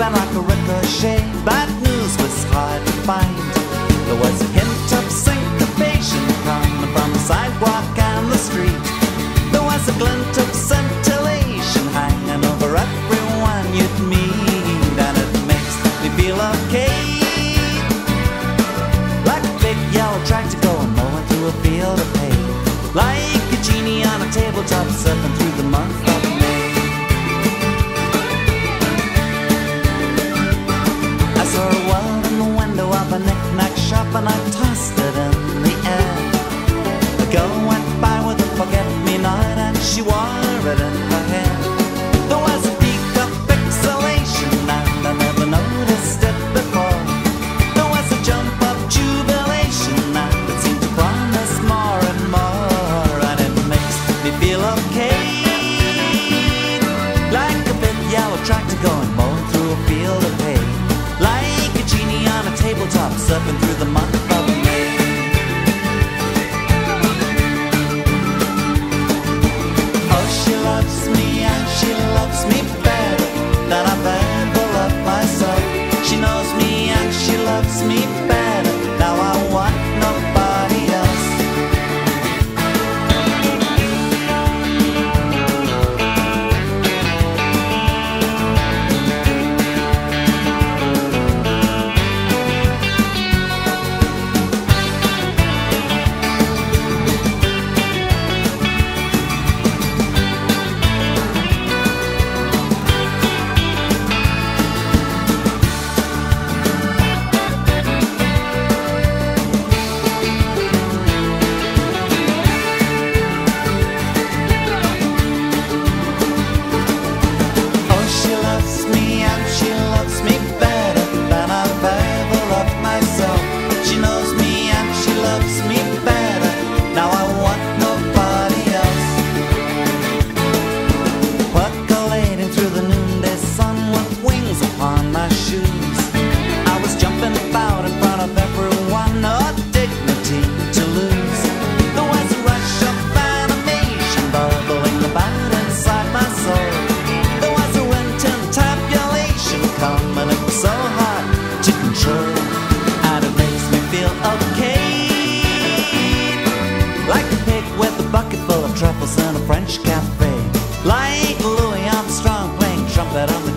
and like a ricochet, bad news was hard to find. There was a hint of syncopation coming from the sidewalk and the street. There was a glint of scintillation hanging over everyone you'd meet, and it makes me feel okay, like a big yellow tractor going mowing through a field of hay, like a genie on a tabletop surfing through the month of May. I saw a world in the window of a knick-knack shop, and I tossed it in the air. A girl went by with a forget-me-not, and she wore it in her hair. There was a peak of pixelation, and I never noticed it before. There was a jump of jubilation, and it seemed to promise more and more, and it makes me feel okay, like a big yellow tractor going mowing through a field of hay, like a genie on a tabletop surfing through the month of May. Oh, she loves me and she loves me better than I've ever loved myself. She knows me and she loves me better. Now I want nobody else. Truffles in a French cafe, like Louis Armstrong playing trumpet on the